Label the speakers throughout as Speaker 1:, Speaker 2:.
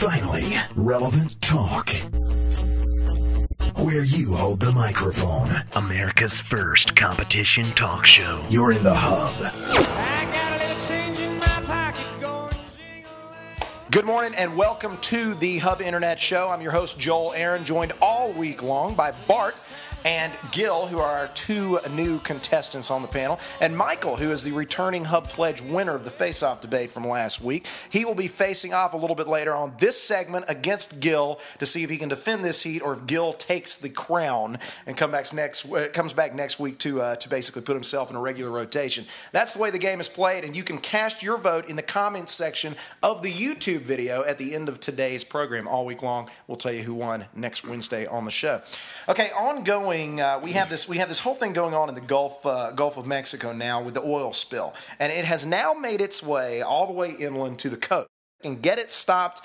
Speaker 1: Finally, relevant talk. Where you hold the microphone. America's first competition talk show. You're in the hub.
Speaker 2: I got a little change in my pocket going jingle.
Speaker 3: Good morning and welcome to the Hub Internet Show. I'm your host, Joel Aaron, joined all week long by Bart and Gil, who are our two new contestants on the panel, and Michael, who is the returning Hub Pledge winner of the face-off debate from last week. He will be facing off a little bit later on this segment against Gil to see if he can defend this heat or if Gil takes the crown and comes back next week to basically put himself in a regular rotation. That's the way the game is played, and you can cast your vote in the comments section of the YouTube video at the end of today's program. All week long, we'll tell you who won next Wednesday on the show. Okay, ongoing. We have this whole thing going on in the Gulf of Mexico now with the oil spill, and it has now made its way all the way inland to the coast. And get it stopped.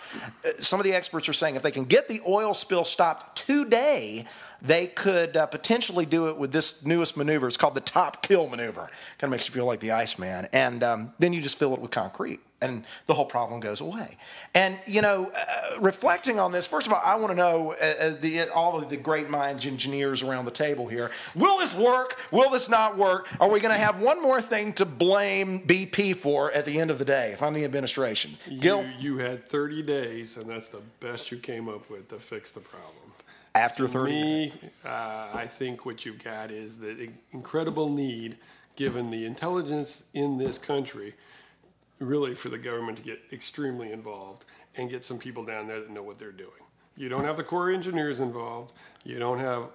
Speaker 3: Some of the experts are saying if they can get the oil spill stopped today, they could potentially do it with this newest maneuver. It's called the top kill maneuver. Kind of makes you feel like the Iceman, and then you just fill it with concrete, and the whole problem goes away. And, reflecting on this, first of all, I want to know, all of the great minds, engineers around the table here, will this work? Will this not work? Are we going to have one more thing to blame BP for at the end of the day, if I'm the administration? Gil?
Speaker 4: You had 30 days, and that's the best you came up with to fix the problem.
Speaker 3: After 30 days?
Speaker 4: I think what you've got is the incredible need, given the intelligence in this country, really for the government to get extremely involved and get some people down there that know what they're doing. You don't have the Corps engineers involved. You don't have,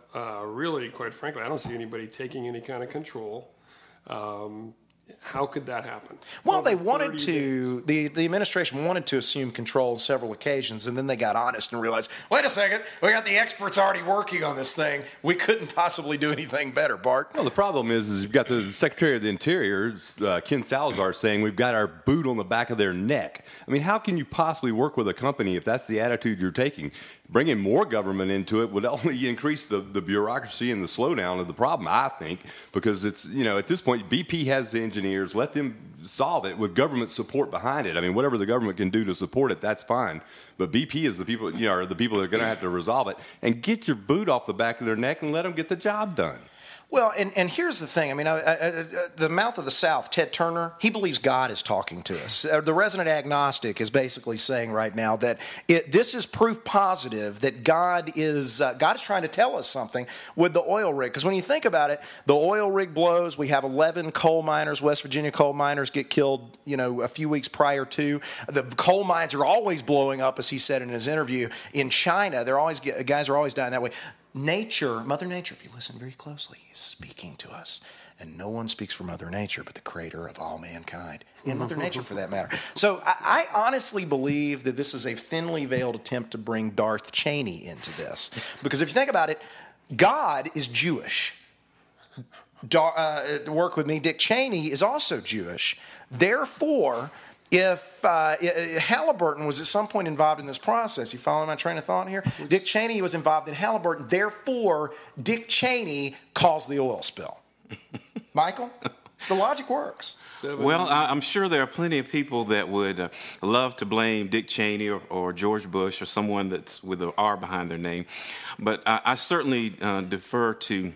Speaker 4: really, quite frankly, I don't see anybody taking any kind of control. How could that happen?
Speaker 3: Well, they wanted to, the administration wanted to assume control on several occasions, and then they got honest and realized, wait a second, we got the experts already working on this thing. We couldn't possibly do anything better, Bart.
Speaker 5: Well, the problem is you've got the Secretary of the Interior, Ken Salazar, saying we've got our boot on the back of their neck. I mean, how can you possibly work with a company if that's the attitude you're taking? Bringing more government into it would only increase the bureaucracy and the slowdown of the problem, I think, because it's, at this point, BP has the engineers. Let them solve it with government support behind it. I mean, whatever the government can do to support it, that's fine. But BP is the people, are the people that are going to have to resolve it. And get your boot off the back of their neck and let them get the job done.
Speaker 3: Well, and here's the thing. I mean, the mouth of the South, Ted Turner, he believes God is talking to us. The resident agnostic is basically saying right now that this is proof positive that God is trying to tell us something with the oil rig. Because when you think about it, the oil rig blows. We have 11 coal miners, West Virginia coal miners, get killed, a few weeks prior to. The coal mines are always blowing up, as he said in his interview, in China. Guys are always dying that way. Mother Nature, if you listen very closely, is speaking to us. And no one speaks for Mother Nature but the creator of all mankind. And Mother Nature, for that matter. So I honestly believe that this is a thinly veiled attempt to bring Darth Cheney into this. Because if you think about it, God is Jewish. Work with me, Dick Cheney is also Jewish. Therefore, if Halliburton was at some point involved in this process, you follow my train of thought here? Dick Cheney was involved in Halliburton. Therefore, Dick Cheney caused the oil spill. Michael? The logic works.
Speaker 6: Well, I'm sure there are plenty of people that would love to blame Dick Cheney or George Bush or someone that's with an R behind their name. But I certainly defer to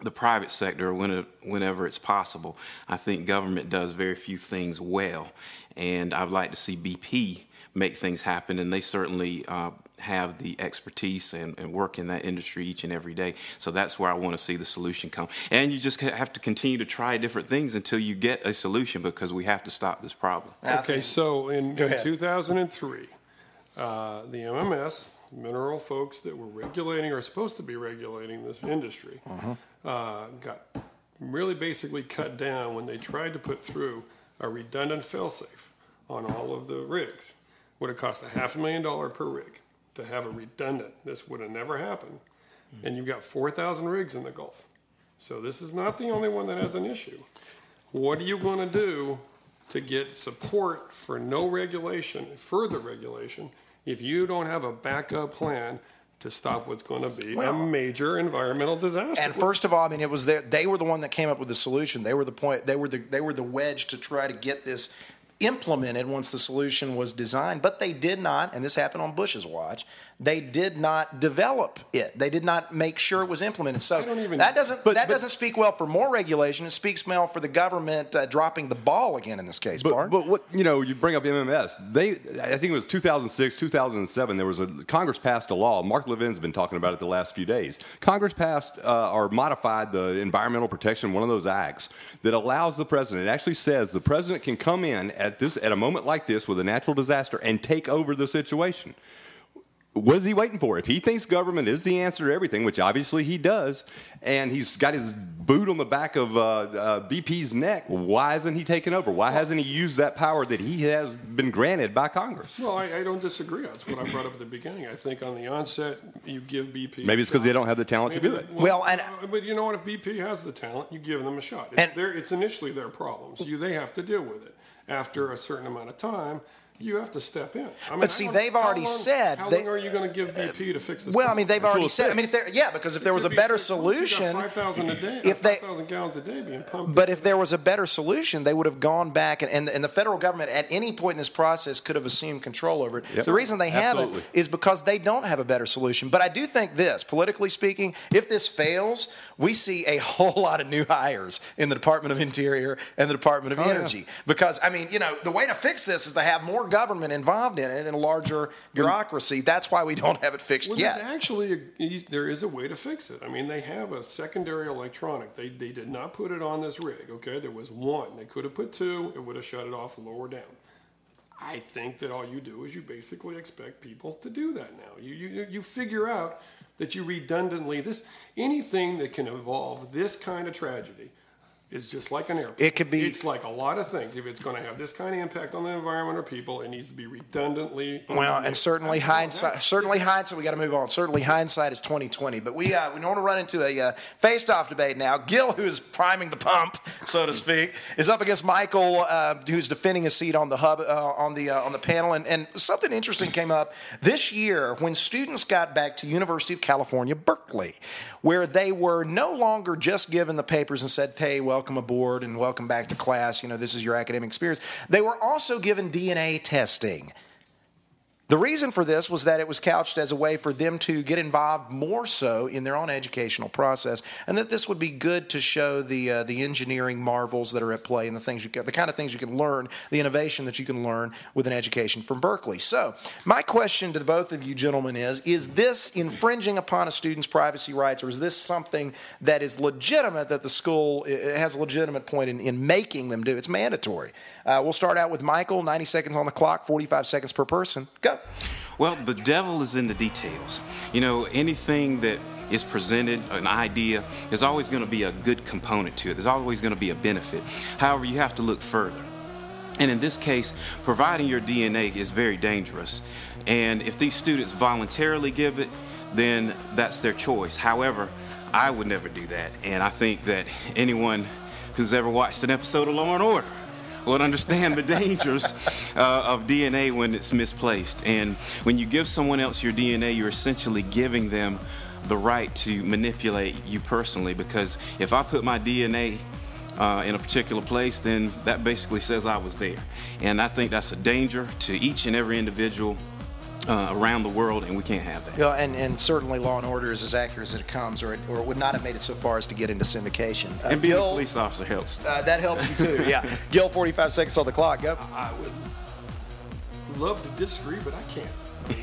Speaker 6: the private sector whenever it's possible. I think government does very few things well, and I'd like to see BP make things happen, and they certainly have the expertise and work in that industry each and every day. So that's where I want to see the solution come. And you just have to continue to try different things until you get a solution, because we have to stop this problem.
Speaker 4: Okay, so in 2003, the MMS, mineral folks that were regulating or supposed to be regulating this industry, got really basically cut down when they tried to put through a redundant failsafe on all of the rigs. Would have cost $500,000 per rig to have a redundant. This would have never happened. And you've got 4,000 rigs in the Gulf. So this is not the only one that has an issue. What are you going to do to get support for no regulation, further regulation, if you don't have a backup plan to stop what's going to be a major environmental disaster?
Speaker 3: And first of all, I mean, it was they were the one that came up with the solution. They were the point. They were the wedge to try to get this implemented once the solution was designed, but they did not, and this happened on Bush's watch, they did not develop it. They did not make sure it was implemented. So that doesn't speak well for more regulation. It speaks well for the government dropping the ball again in this case, Bart.
Speaker 5: But what, you bring up MMS. I think it was 2006, 2007, Congress passed a law. Mark Levin's been talking about it the last few days. Congress passed or modified the Environmental Protection, one of those acts, that allows the president, it actually says the president can come in at a moment like this with a natural disaster and take over the situation. What is he waiting for? If he thinks government is the answer to everything, which obviously he does, and he's got his boot on the back of BP's neck, why isn't he taking over? Why hasn't he used that power that he has been granted by Congress?
Speaker 4: Well, I don't disagree. That's what I brought up at the beginning. I think on the onset, you give BP
Speaker 5: maybe it's because they don't have the talent to do it.
Speaker 4: But you know what? If BP has the talent, you give them a shot. It's initially their problems. They have to deal with it. After a certain amount of time, you have to step in.
Speaker 3: But see, they've already said.
Speaker 4: How long are you going to give BP to fix this?
Speaker 3: Well, they've already said. Because if there was a better solution,
Speaker 4: 5,000 a day, 5,000 gallons a day being pumped.
Speaker 3: But if there was a better solution, they would have gone back, and the federal government at any point in this process could have assumed control over it. Yep. The reason they haven't is because they don't have a better solution. But I do think this, politically speaking, if this fails, we see a whole lot of new hires in the Department of Interior and the Department of Energy. Yeah. Because the way to fix this is to have more government involved in it and a larger bureaucracy. That's why we don't have it fixed yet.
Speaker 4: There is a way to fix it. They have a secondary electronic. They did not put it on this rig, okay? There was one. They could have put two. It would have shut it off lower down. I think that all you do is you basically expect people to do that now. You figure out that you redundantly, anything that can involve this kind of tragedy is just like an airplane.
Speaker 3: It could be.
Speaker 4: It's like a lot of things. If it's going to have this kind of impact on the environment or people, it needs to be redundantly.
Speaker 3: Well, and certainly hindsight. Certainly hindsight. We got to move on. Certainly hindsight is 20/20. But we don't want to run into a faced-off debate now. Gil, who is priming the pump, so to speak, is up against Michael, who's defending a seat on the hub on the panel. And something interesting came up this year when students got back to University of California, Berkeley, where they were no longer just given the papers and said, "Hey, welcome aboard and welcome back to class. This is your academic experience." They were also given DNA testing. The reason for this was that it was couched as a way for them to get involved more so in their own educational process, and that this would be good to show the engineering marvels that are at play and the kind of things you can learn, the innovation that you can learn with an education from Berkeley. So, my question to the both of you gentlemen is this infringing upon a student's privacy rights, or is this something that is legitimate that the school has a legitimate point in making them do? It's mandatory. We'll start out with Michael. 90 seconds on the clock, 45 seconds per person. Go.
Speaker 6: Well, the devil is in the details. Anything that is presented, an idea, there's always going to be a good component to it. There's always going to be a benefit. However, you have to look further. And in this case, providing your DNA is very dangerous. And if these students voluntarily give it, then that's their choice. However, I would never do that. And I think that anyone who's ever watched an episode of Law and Order would understand the dangers of DNA when it's misplaced. And when you give someone else your DNA, you're essentially giving them the right to manipulate you personally, because if I put my DNA in a particular place, then that basically says I was there. And I think that's a danger to each and every individual around the world, and we can't have that.
Speaker 3: Yeah, and certainly Law and Order is as accurate as it comes, or it would not have made it so far as to get into syndication.
Speaker 6: And being a police officer helps.
Speaker 3: That helps you too, yeah. Gil, 45 seconds on the clock. Go.
Speaker 4: I would love to disagree, but I can't.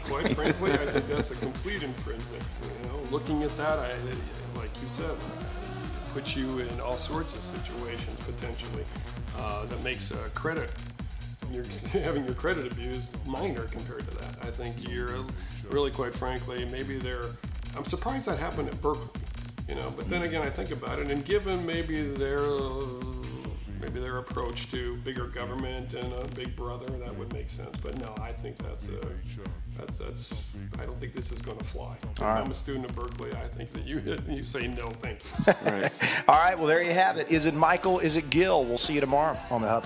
Speaker 4: Quite frankly, I think that's a complete infringement. Looking at that, like you said, it puts you in all sorts of situations potentially that makes credit. Having your credit abused minor compared to that. I think you're really, quite frankly, I'm surprised that happened at Berkeley, but then again, I think about it, and given maybe their approach to bigger government and a big brother, that would make sense. But no, I think I don't think this is going to fly. If I'm a student of Berkeley, I think that you say no, thank you.
Speaker 3: Right. All right, well, there you have it. Is it Michael? Is it Gil? We'll see you tomorrow on the Hub.